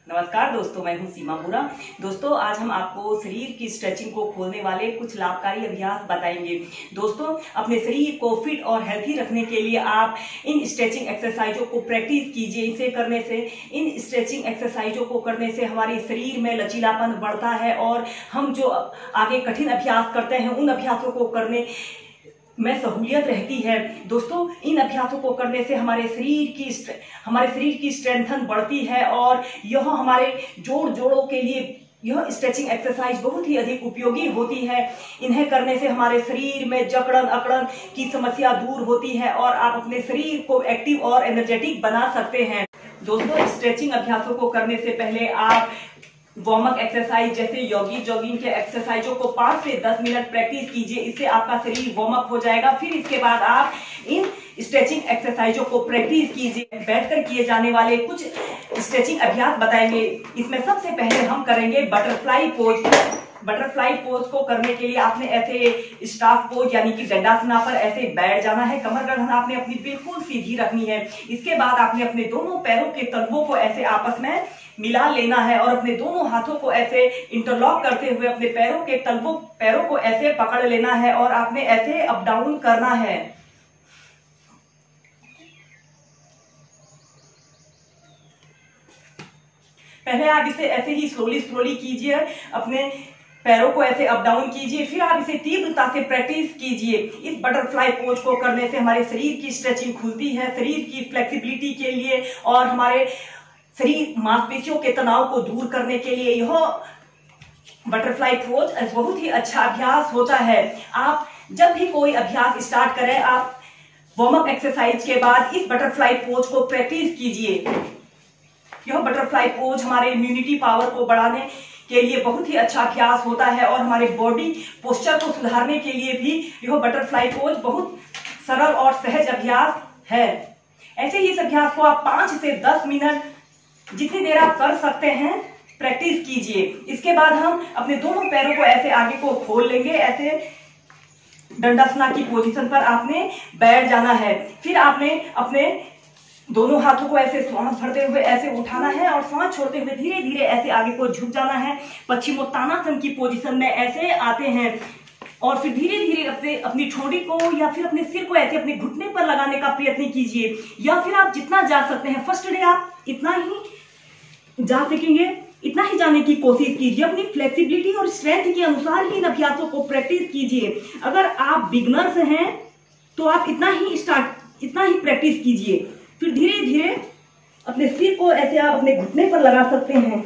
नमस्कार दोस्तों, मैं हूं सीमा बुरा। दोस्तों, आज हम आपको शरीर की स्ट्रेचिंग को खोलने वाले कुछ लाभकारी अभ्यास बताएंगे। दोस्तों, अपने शरीर को फिट और हेल्थी रखने के लिए आप इन स्ट्रेचिंग एक्सरसाइजों को प्रैक्टिस कीजिए। इसे करने से, इन स्ट्रेचिंग एक्सरसाइजों को करने से हमारे शरीर में लचीलापन बढ़ता है और हम जो आगे कठिन अभ्यास करते हैं उन अभ्यासों को करने में सहूलियत रहती है। दोस्तों, इन अभ्यासों को करने से हमारे शरीर की स्ट्रेंथन बढ़ती है और यह हमारे जोड़ों के लिए यह स्ट्रेचिंग एक्सरसाइज बहुत ही अधिक उपयोगी होती है। इन्हें करने से हमारे शरीर में जकड़न अकड़न की समस्या दूर होती है और आप अपने शरीर को एक्टिव और एनर्जेटिक बना सकते हैं। दोस्तों, स्ट्रेचिंग अभ्यासों को करने से पहले आप वार्म अप एक्सरसाइज जैसे जॉगिंग के एक्सरसाइजों को 5 से 10 मिनट प्रैक्टिस कीजिए। इससे आपका शरीर वार्म अप हो जाएगा। फिर इसके बाद आप इन स्ट्रेचिंग एक्सरसाइजों को प्रैक्टिस कीजिए। बैठकर किए जाने वाले कुछ स्ट्रेचिंग अभ्यास बताएंगे। इसमें सबसे पहले हम करेंगे बटरफ्लाई पोज। बटरफ्लाई पोज को करने के लिए आपने ऐसे स्टाफ पोज यानी कि दंडासना पर ऐसे बैठ जाना है। कमर गर्दन आपने अपनी बिल्कुल सीधी रखनी है। इसके बाद आपने अपने दोनों पैरों के तलवों को ऐसे आपस में मिला लेना है और अपने दोनों हाथों को ऐसे इंटरलॉक करते हुए अपने पैरों को ऐसे पकड़ लेना है और आपने ऐसे अप डाउन करना है। पहले आप इसे ऐसे ही स्लोली कीजिए, अपने पैरों को ऐसे अप डाउन कीजिए। फिर आप इसे तीव्रता से प्रैक्टिस कीजिए। इस बटरफ्लाई पोज को करने से हमारे शरीर की स्ट्रेचिंग खुलती है, शरीर की फ्लेक्सिबिलिटी के लिए और हमारे शरीर मांसपेशियों के तनाव को दूर करने के लिए यह बटरफ्लाई पोज बहुत ही अच्छा अभ्यास होता है। आप जब भी कोई अभ्यास स्टार्ट करें, आप वार्म अप एक्सरसाइज के बाद इस बटरफ्लाई पोज को प्रैक्टिस कीजिए। यह बटरफ्लाई पोज हमारे इम्यूनिटी पावर को बढ़ाने के लिए बहुत ही अच्छा अभ्यास होता है और हमारे बॉडी पोस्चर को सुधारने के लिए भी यह बटरफ्लाई पोज बहुत सरल और सहज अभ्यास है। ऐसे ही इस अभ्यास को आप 5 से 10 मिनट जितनी देर आप कर सकते हैं प्रैक्टिस कीजिए। इसके बाद हम अपने दोनों पैरों को ऐसे आगे को खोल लेंगे। ऐसे दंडासना की पोजीशन पर आपने बैठ जाना है। फिर आपने अपने दोनों हाथों को ऐसे श्वास भरते हुए ऐसे उठाना है और श्वास छोड़ते हुए धीरे धीरे ऐसे आगे को झुक जाना है। पश्चिमोत्तानासन की पोजीशन में ऐसे आते हैं और फिर धीरे धीरे अपनी ठोड़ी को या फिर अपने सिर को ऐसे अपने घुटने पर लगाने का प्रयत्न कीजिए, या फिर आप जितना जा सकते हैं फर्स्ट डे आप इतना ही जा सकेंगे, इतना ही जाने की कोशिश कीजिए। अपनी फ्लेक्सिबिलिटी और स्ट्रेंथ के अनुसार ही इन अभ्यासों को प्रैक्टिस कीजिए। अगर आप बिगनर्स हैं तो आप इतना ही प्रैक्टिस कीजिए। फिर धीरे धीरे अपने सिर को ऐसे आप अपने घुटने पर लगा सकते हैं।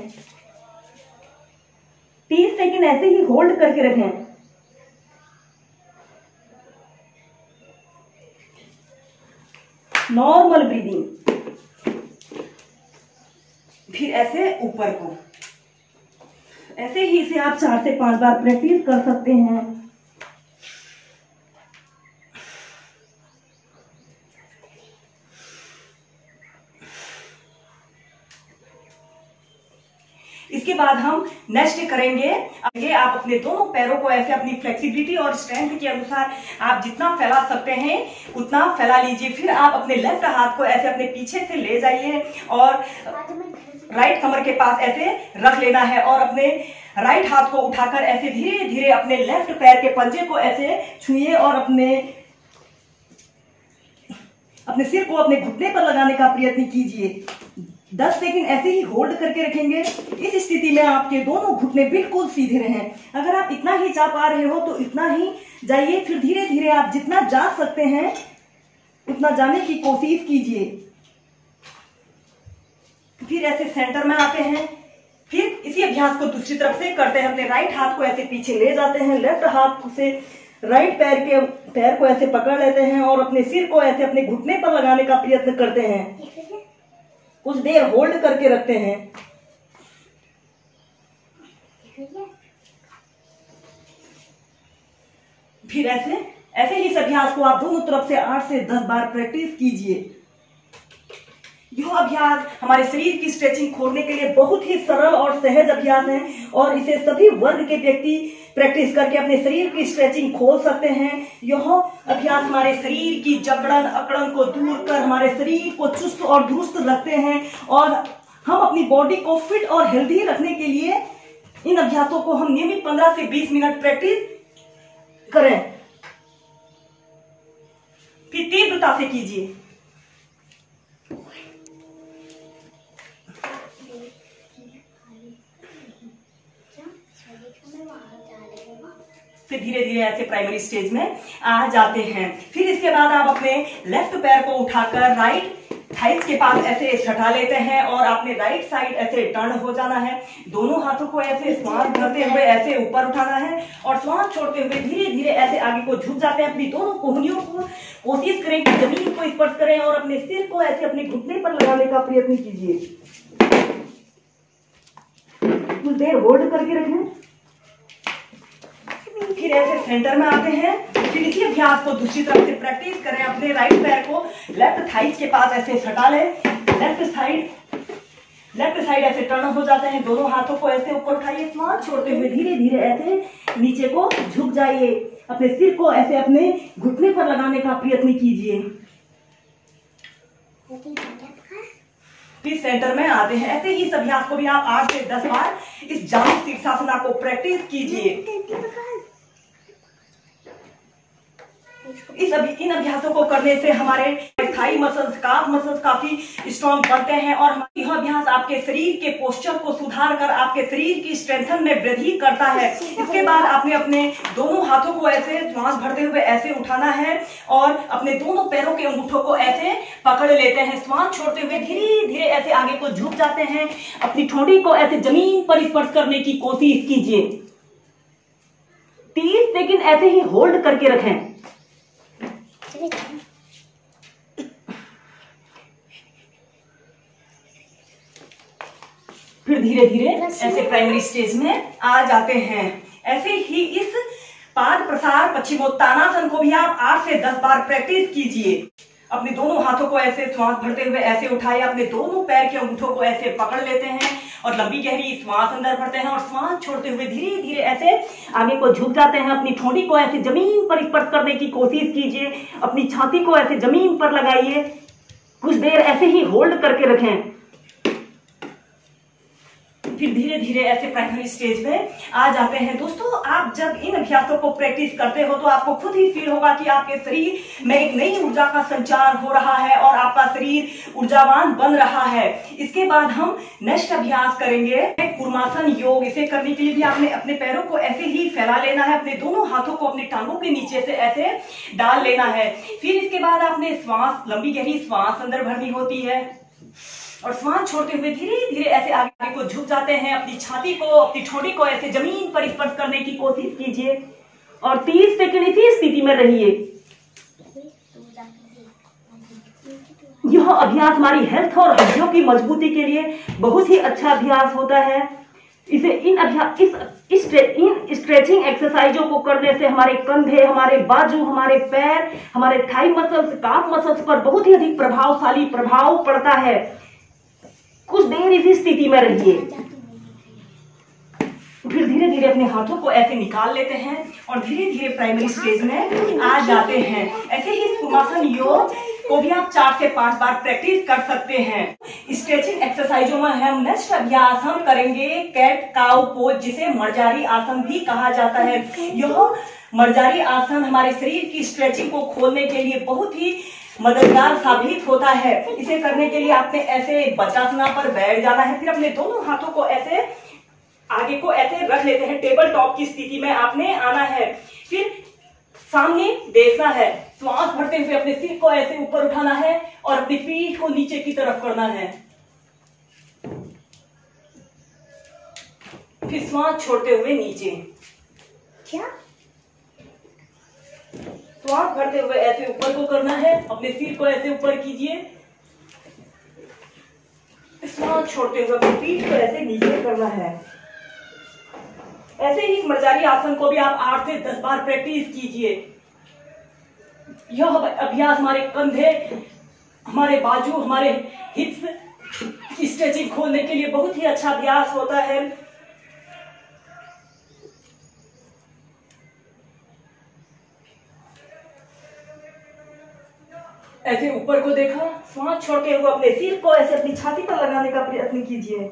30 सेकंड ऐसे ही होल्ड करके रखें। Normal breathing. फिर ऐसे ऊपर को ऐसे ही इसे आप 4 से 5 बार प्रैक्टिस कर सकते हैं। इसके बाद हम नेक्स्ट करेंगे आगे। आप अपने दोनों पैरों को ऐसे अपनी फ्लेक्सिबिलिटी और स्ट्रेंथ के अनुसार आप जितना फैला सकते हैं उतना फैला लीजिए। फिर आप अपने लेफ्ट हाथ को ऐसे अपने पीछे से ले जाइए और राइट कमर के पास ऐसे रख लेना है और अपने राइट हाथ को उठाकर ऐसे धीरे धीरे अपने लेफ्ट पैर के पंजे को ऐसे छुइए और अपने सिर को अपने घुटने पर लगाने का प्रयत्न कीजिए। 10 सेकंड ऐसे ही होल्ड करके रखेंगे। इस स्थिति में आपके दोनों घुटने बिल्कुल सीधे रहें। अगर आप इतना ही जा पा रहे हो तो इतना ही जाइए। फिर धीरे धीरे आप जितना जा सकते हैं उतना जाने की कोशिश कीजिए। फिर ऐसे सेंटर में आते हैं। फिर इसी अभ्यास को दूसरी तरफ से करते हैं। अपने राइट हाथ को ऐसे पीछे ले जाते हैं, लेफ्ट हाथ से राइट पैर को ऐसे पकड़ लेते हैं और अपने सिर को ऐसे अपने घुटने पर लगाने का प्रयत्न करते हैं। कुछ देर होल्ड करके रखते हैं। फिर ऐसे ही इस अभ्यास को आप दोनों तरफ से 8 से 10 बार प्रैक्टिस कीजिए। यह अभ्यास हमारे शरीर की स्ट्रेचिंग खोलने के लिए बहुत ही सरल और सहज अभ्यास है और इसे सभी वर्ग के व्यक्ति प्रैक्टिस करके अपने शरीर की स्ट्रेचिंग खोल सकते हैं। यह अभ्यास हमारे शरीर की जकड़न अकड़न को दूर कर हमारे शरीर को चुस्त और दुरुस्त रखते हैं और हम अपनी बॉडी को फिट और हेल्दी रखने के लिए इन अभ्यासों को हम नियमित 15 से 20 मिनट प्रैक्टिस करें। फिर तीव्रता से कीजिए। फिर धीरे धीरे ऐसे प्राइमरी स्टेज में आ जाते हैं। फिर इसके बाद आप अपने लेफ्ट पैर को उठाकर राइट थाइस के पास ऐसे सटा लेते हैं और अपने राइट साइड ऐसे टर्न हो जाना है। दोनों हाथों को ऐसे श्वास भरते हुए ऐसे ऊपर उठाना है और श्वास छोड़ते हुए धीरे धीरे ऐसे आगे को झुक जाते हैं। अपनी दोनों कोहनियों को कोशिश करें कि जमीन को स्पर्श करें और अपने सिर को ऐसे अपने घुटने पर लगाने का प्रयत्न कीजिए। कुछ देर होल्ड करके रखें। फिर ऐसे सेंटर में आते हैं। फिर इसी अभ्यास को दूसरी तरफ से प्रैक्टिस करें। अपने राइट पैर को लेफ्ट थाइस के पास ऐसे सटा लें। लेफ्ट साइड ऐसे टर्न हो जाते हैं। दोनों हाथों को ऐसे ऊपर उठाइए, श्वास छोड़ते हुए धीरे धीरे ऐसे नीचे को झुक जाइए। अपने सिर को ऐसे अपने घुटने पर लगाने का प्रयत्न कीजिए। फिर सेंटर में आते हैं। ऐसे ही इस अभ्यास को भी आप 8 से 10 बार इस जानु शीर्षासना को प्रैक्टिस कीजिए। इन अभ्यासों को करने से हमारे थाई मसल्स, काफ मसल्स काफी स्ट्रॉन्ग बनते हैं और यह अभ्यास आपके शरीर के पोस्चर को सुधार कर आपके शरीर की स्ट्रेंथन में वृद्धि करता है। इसके बाद आपने अपने दोनों हाथों को ऐसे श्वास भरते हुए ऐसे उठाना है और अपने दोनों पैरों के अंगूठों को ऐसे पकड़ लेते हैं। श्वास छोड़ते हुए धीरे धीरे ऐसे आगे को झुक जाते हैं। अपनी ठोड़ी को ऐसे जमीन पर स्पर्श करने की कोशिश कीजिए। 30 सेकंड ऐसे ही होल्ड करके रखें। फिर धीरे धीरे ऐसे प्राइमरी स्टेज में आ जाते हैं। ऐसे ही इस पाद प्रसार पश्चिमोत्तानासन को भी आप 8 से 10 बार प्रैक्टिस कीजिए। अपने दोनों हाथों को ऐसे श्वास भरते हुए ऐसे उठाइए। अपने दोनों पैर के अंगूठों को ऐसे पकड़ लेते हैं और लंबी गहरी श्वास अंदर भरते हैं और श्वास छोड़ते हुए धीरे धीरे ऐसे आगे को झुक जाते हैं। अपनी ठोड़ी को ऐसे जमीन पर स्पर्श करने की कोशिश कीजिए। अपनी छाती को ऐसे जमीन पर लगाइए। कुछ देर ऐसे ही होल्ड करके रखें। फिर धीरे धीरे ऐसे प्राइमरी स्टेज में आ जाते हैं। दोस्तों, आप जब इन अभ्यासों को प्रैक्टिस करते हो तो आपको खुद ही फील होगा कि आपके शरीर में एक नई ऊर्जा का संचार हो रहा है और आपका शरीर ऊर्जावान बन रहा है। इसके बाद हम नेक्स्ट अभ्यास करेंगे कूर्मासन योग। इसे करने के लिए भी आपने अपने पैरों को ऐसे ही फैला लेना है। अपने दोनों हाथों को अपने टांगों के नीचे से ऐसे डाल लेना है। फिर इसके बाद आपने श्वास, लंबी गहरी श्वास अंदर भरनी होती है और श्वास छोड़ते हुए धीरे धीरे ऐसे आगे को झुक जाते हैं। अपनी छाती को, अपनी ठोड़ी को ऐसे जमीन पर स्पर्श करने की कोशिश कीजिए और 30 सेकंड इसी स्थिति में रहिए। यह अभ्यास हमारी हेल्थ और हड्डियों की मजबूती के लिए बहुत ही अच्छा अभ्यास होता है। इन स्ट्रेचिंग एक्सरसाइजों को करने से हमारे कंधे, हमारे बाजू, हमारे पैर, हमारे थाई मसल्स, काफ मसल्स पर बहुत ही अधिक प्रभावशाली प्रभाव पड़ता है। कुछ देर इसी स्थिति में रहिए। फिर धीरे धीरे अपने हाथों को ऐसे निकाल लेते हैं और धीरे धीरे प्राइमरी स्टेज में आ जाते हैं। ऐसे ही कूर्मासन योग को भी आप 4 से 5 बार प्रैक्टिस कर सकते हैं। स्ट्रेचिंग एक्सरसाइजों में हम नेक्स्ट अभ्यास हम करेंगे कैट काउ पोज, जिसे मर्जारी आसन भी कहा जाता है। यह मर्जारी आसन हमारे शरीर की स्ट्रेचिंग को खोलने के लिए बहुत ही मददगार साबित होता है। इसे करने के लिए आपने ऐसे बचासना पर बैठ जाना है। फिर अपने दोनों हाथों को ऐसे आगे को ऐसे रख लेते हैं। टेबल टॉप की स्थिति में आपने आना है। फिर सामने देखना है। श्वास भरते हुए अपने सिर को ऐसे ऊपर उठाना है और अपनी पीठ को नीचे की तरफ करना है। फिर श्वास छोड़ते हुए नीचे। क्या? श्वास भरते हुए ऐसे ऊपर को करना है। अपने सिर को ऐसे ऊपर कीजिए। श्वास छोड़ते हुए अपनी पीठ को ऐसे नीचे करना है। ऐसे ही मर्जारी आसन को भी आप 8 से 10 बार प्रैक्टिस कीजिए। यह अभ्यास हमारे कंधे, हमारे बाजू, हमारे हिप्स की स्ट्रेचिंग खोलने के लिए बहुत ही अच्छा अभ्यास होता है। ऐसे ऊपर को देखा, सांस छोड़ते हुए अपने सिर को ऐसे अपनी छाती पर लगाने का प्रयत्न कीजिए।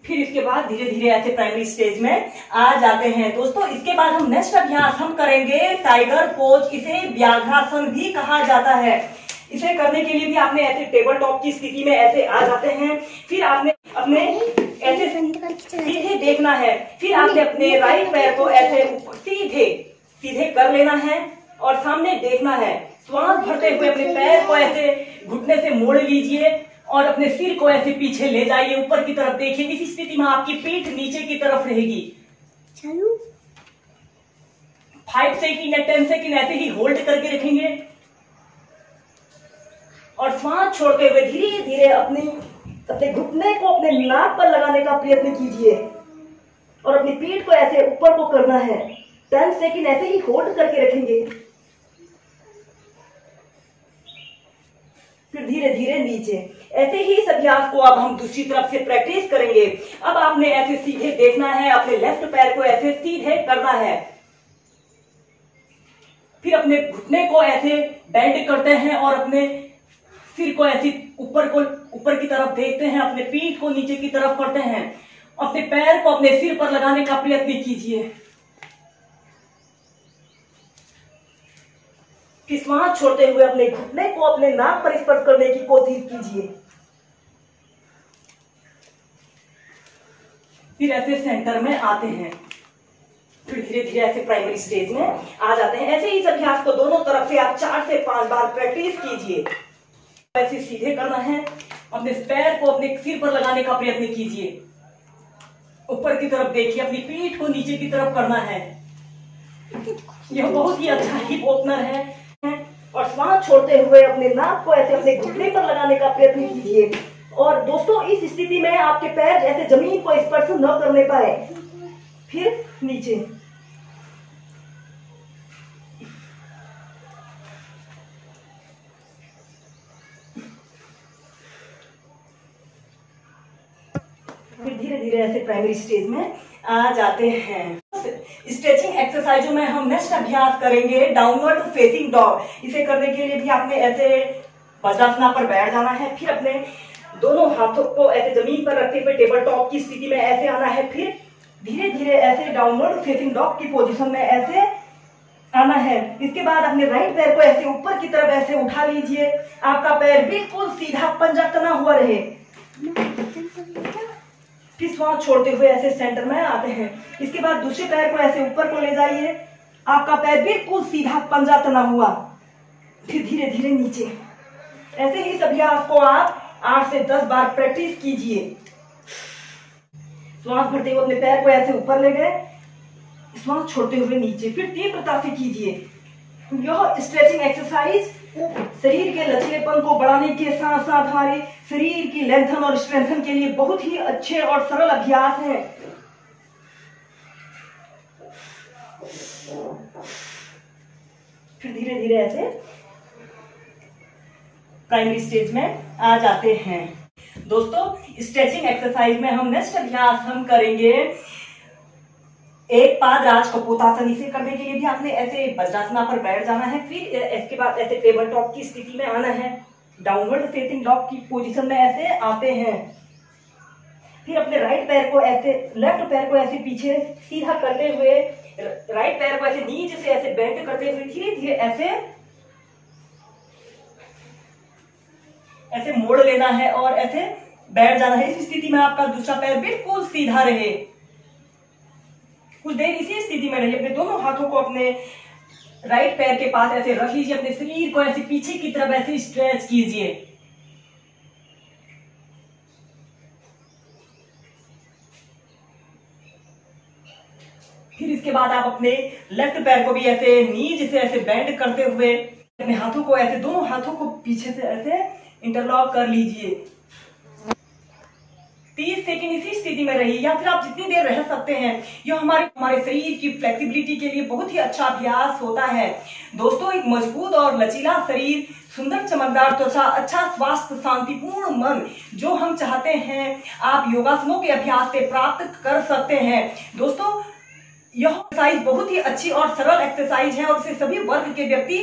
फिर इसके बाद धीरे धीरे ऐसे प्राइमरी स्टेज में आ जाते हैं। दोस्तों इसके बाद हम नेक्स्ट अभ्यास हम करेंगे टाइगर पोज। इसे व्याघ्रासन भी कहा जाता है। इसे करने के लिए भी आपने ऐसे टेबल टॉप की स्थिति में ऐसे आ जाते हैं। फिर आपने अपने ऐसे सीधे देखना है। फिर आपने अपने राइट पैर को ऐसे सीधे सीधे कर लेना है और सामने देखना है। श्वास भरते हुए अपने पैर को ऐसे घुटने से मोड़ लीजिए और अपने सिर को ऐसे पीछे ले जाइए, ऊपर की तरफ देखिए। इस स्थिति में आपकी पीठ नीचे की तरफ रहेगी। 5 सेकंड या 10 सेकंड ऐसे ही होल्ड करके रखेंगे और सांस छोड़ते हुए धीरे धीरे अपने घुटने को अपने नाक पर लगाने का प्रयत्न कीजिए और अपनी पीठ को ऐसे ऊपर को करना है। 10 सेकंड ऐसे ही होल्ड करके रखेंगे, फिर धीरे धीरे नीचे। ऐसे ही इस अभ्यास को अब हम दूसरी तरफ से प्रैक्टिस करेंगे। अब आपने ऐसे सीधे देखना है, अपने लेफ्ट पैर को ऐसे सीधे करना है। फिर अपने घुटने को ऐसे बेंड करते हैं और अपने सिर को ऐसे ऊपर की तरफ देखते हैं, अपने पीठ को नीचे की तरफ करते हैं। अपने पैर को अपने सिर पर लगाने का प्रयत्न कीजिए। फिर सांस छोड़ते हुए अपने घुटने को अपने नाक पर स्पर्श करने की कोशिश कीजिए। फिर ऐसे सेंटर में आते हैं। फिर धीरे धीरे ऐसे प्राइमरी स्टेज में आ जाते हैं। ऐसे ही इस अभ्यास को दोनों तरफ से आप 4 से 5 बार प्रैक्टिस कीजिए। ऐसे सीधे करना है, अपने पैर को अपने सिर पर लगाने का प्रयत्न कीजिए। ऊपर की तरफ देखिए, अपनी पीठ को नीचे की तरफ करना है। यह बहुत ही अच्छा हिप ओपनर है। और सांस छोड़ते हुए अपने नाक को ऐसे अपने घुटने पर लगाने का प्रयत्न कीजिए। और दोस्तों इस स्थिति में आपके पैर जैसे जमीन को स्पर्श न करने पाए। फिर नीचे। फिर धीरे धीरे ऐसे प्राइमरी स्टेज में आ जाते हैं। स्ट्रेचिंग एक्सरसाइजों में हम नेक्स्ट अभ्यास करेंगे डाउनवर्ड फेसिंग डॉग। इसे करने के लिए भी आपने ऐसे वज्रासना पर बैठ जाना है। फिर अपने दोनों हाथों को ऐसे जमीन पर रखते हुए टेबल टॉप की स्थिति में ऐसे आना है। फिर धीरे धीरे ऐसे डाउनवर्ड फेसिंग डॉग की पोजीशन में ऐसे आना है। इसके बाद अपने राइट पैर को ऐसे ऊपर की तरफ ऐसे उठा लीजिए। आपका पैर बिल्कुल सीधा पंजा तना हुआ रहे। फिर सांस छोड़ते हुए ऐसे सेंटर में आते हैं। इसके बाद दूसरे पैर को ऐसे ऊपर को ले जाइए। आपका पैर बिल्कुल सीधा पंजा तना हुआ। फिर धीरे धीरे नीचे। ऐसे ही इस अभ्यास को आप 8 से 10 बार प्रैक्टिस कीजिए। सांस भरते हुए अपने पैर को ऐसे ऊपर ले गए, सांस छोड़ते हुए नीचे। फिर तीव्रता से कीजिए। यह स्ट्रेचिंग एक्सरसाइज शरीर के लचीलेपन को बढ़ाने के साथ साथ हमारे शरीर की लेंथन और स्ट्रेंथन के लिए बहुत ही अच्छे और सरल अभ्यास हैं। फिर धीरे धीरे ऐसे प्राइमरी स्टेज में आ जाते हैं। दोस्तों स्ट्रेचिंग एक्सरसाइज में हम नेक्स्ट अभ्यास हम करेंगे एक पाद राज कपोतासन। इसे करने के लिए भी आपने ऐसे वज्रासना पर बैठ जाना है। फिर इसके बाद ऐसे टेबल टॉप की स्थिति में आना है। डाउनवर्ड फेसिंग डॉग की पोजीशन में ऐसे आते हैं। फिर अपने राइट पैर को ऐसे लेफ्ट पैर को ऐसे पीछे सीधा करते हुए राइट पैर को ऐसे नीचे से ऐसे बेंड करते हुए धीरे धीरे ऐसे मोड़ लेना है और ऐसे बैठ जाना है। इस स्थिति में आपका दूसरा पैर बिल्कुल सीधा रहे। कुछ देर इसी स्थिति में रहिए। अपने दोनों हाथों को अपने राइट पैर के पास ऐसे रख लीजिए। अपने शरीर को ऐसे पीछे की तरफ ऐसे स्ट्रेच कीजिए। फिर इसके बाद आप अपने लेफ्ट पैर को भी ऐसे नीचे से ऐसे बेंड करते हुए अपने हाथों को ऐसे दोनों हाथों को पीछे से ऐसे इंटरलॉक कर लीजिए। 30 सेकंड इसी स्थिति में रहिए या फिर आप जितनी देर रह सकते हैं। यह हमारे शरीर की फ्लेक्सिबिलिटी के लिए बहुत ही अच्छा अभ्यास होता है। दोस्तों एक मजबूत और लचीला शरीर, सुंदर चमकदार त्वचा, अच्छा स्वास्थ्य, शांतिपूर्ण मन जो हम चाहते हैं आप योगासनों के अभ्यास से प्राप्त कर सकते हैं। दोस्तों यह एक्सरसाइज बहुत ही अच्छी और सरल एक्सरसाइज है और इसे सभी वर्ग के व्यक्ति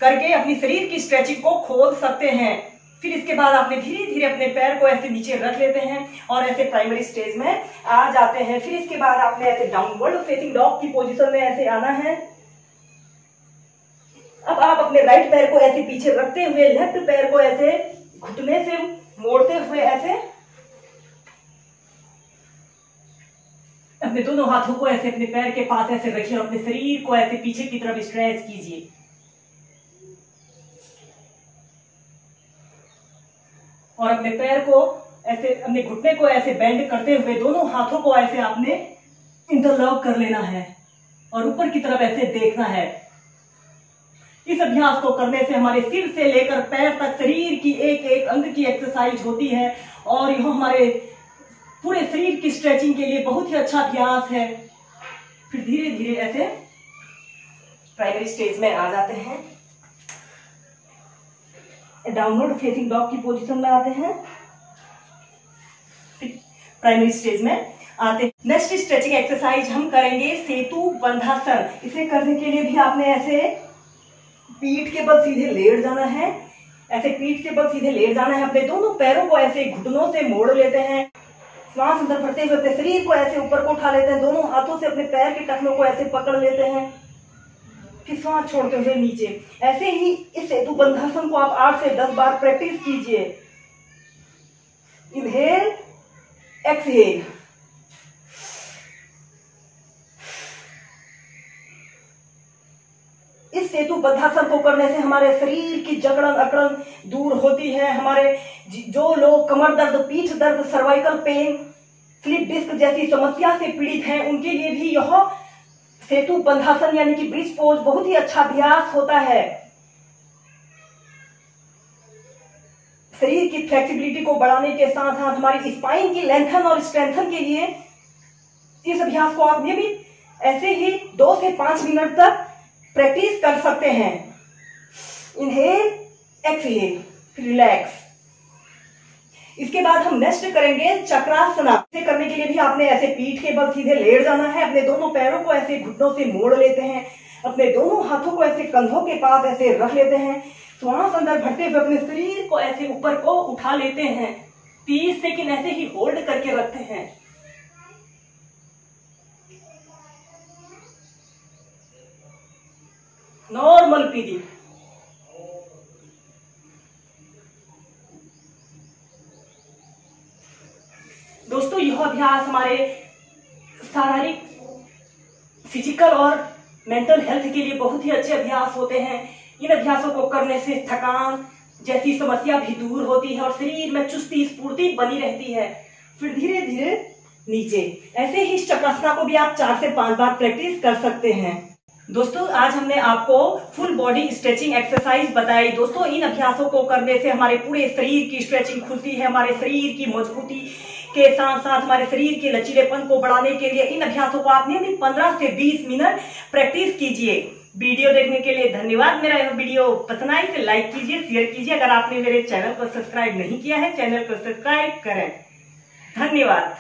करके अपनी शरीर की स्ट्रेचिंग को खोल सकते हैं। फिर इसके बाद आपने धीरे धीरे अपने पैर को ऐसे नीचे रख लेते हैं और ऐसे प्राइमरी स्टेज में आ जाते हैं। फिर इसके बाद आपने ऐसे डाउनवर्ड फेसिंग डॉग की पोजीशन में ऐसे आना है। अब आप अपने राइट पैर को ऐसे पीछे रखते हुए लेफ्ट पैर को ऐसे घुटने से मोड़ते हुए ऐसे अपने दोनों हाथों को ऐसे अपने पैर के पास ऐसे रखिए और अपने शरीर को ऐसे पीछे की तरफ स्ट्रेच कीजिए। और अपने पैर को ऐसे अपने घुटने को ऐसे बेंड करते हुए दोनों हाथों को ऐसे आपने इंटरलॉक कर लेना है और ऊपर की तरफ ऐसे देखना है। इस अभ्यास को करने से हमारे सिर से लेकर पैर तक शरीर की एक एक अंग की एक्सरसाइज होती है और यह हमारे पूरे शरीर की स्ट्रेचिंग के लिए बहुत ही अच्छा अभ्यास है। फिर धीरे धीरे ऐसे प्राइमरी स्टेज में आ जाते हैं, डाउनवर्ड फेसिंग डॉग की पोजीशन में आते हैं, प्राइमरी स्टेज में आते हैं। नेक्स्ट स्ट्रेचिंग एक्सरसाइज हम करेंगे सेतु बंधासन। इसे करने के लिए भी आपने ऐसे पीठ के बल सीधे लेट जाना है, ऐसे पीठ के बल सीधे लेट जाना है। अपने दोनों पैरों को ऐसे घुटनों से मोड़ लेते हैं, श्वास अंदर भरते हुए अपने शरीर को ऐसे ऊपर को उठा लेते हैं, दोनों हाथों से अपने पैर के टखनों को ऐसे पकड़ लेते हैं, फिर श्वास छोड़ते हुए नीचे। ऐसे ही इस सेतु बंधासन को आप 8 से 10 बार प्रैक्टिस कीजिए। Inhale, exhale. इस सेतु बंधासन को करने से हमारे शरीर की जकड़न अकड़न दूर होती है। हमारे जो लोग कमर दर्द, पीठ दर्द, सर्वाइकल पेन, स्लिप डिस्क जैसी समस्या से पीड़ित हैं, उनके लिए भी यह सेतु बंधासन यानी कि ब्रिज पोज बहुत ही अच्छा अभ्यास होता है। शरीर की फ्लेक्सिबिलिटी को बढ़ाने के साथ साथ हमारी स्पाइन की लेंथन और स्ट्रेंथन के लिए इस अभ्यास को आप नियमित ऐसे ही 2 से 5 मिनट तक प्रैक्टिस कर सकते हैं। Inhale, exhale, relax. इसके बाद हम नेक्स्ट करेंगे चक्रासना। इसे करने के लिए भी आपने ऐसे पीठ के बल सीधे लेट जाना है, अपने दोनों पैरों को ऐसे घुटनों से मोड़ लेते हैं, अपने दोनों हाथों को ऐसे कंधों के पास ऐसे रख लेते हैं, श्वास अंदर भरते हुए अपने शरीर को ऐसे ऊपर को उठा लेते हैं, 30 सेकंड ऐसे ही होल्ड करके रखते हैं। Normal breathing. दोस्तों, यह अभ्यास हमारे शारीरिक, फिजिकल और मेंटल हेल्थ के लिए बहुत ही अच्छे अभ्यास होते हैं। इन अभ्यासों को करने से थकान जैसी समस्या भी दूर होती है और शरीर में चुस्ती स्फूर्ति बनी रहती है। फिर धीरे धीरे नीचे। ऐसे ही चक्रासना को भी आप 4 से 5 बार प्रैक्टिस कर सकते हैं। दोस्तों, आज हमने आपको फुल बॉडी स्ट्रेचिंग एक्सरसाइज बताई। दोस्तों, इन अभ्यासों को करने से हमारे पूरे शरीर की स्ट्रेचिंग खुलती है। हमारे शरीर की मजबूती के साथ साथ हमारे शरीर के लचीलेपन को बढ़ाने के लिए इन अभ्यासों को आप नियमित 15 से 20 मिनट प्रैक्टिस कीजिए। वीडियो देखने के लिए धन्यवाद। मेरा यह वीडियो पसंद आई तो लाइक कीजिए, शेयर कीजिए। अगर आपने मेरे चैनल को सब्सक्राइब नहीं किया है, चैनल को सब्सक्राइब करें। धन्यवाद।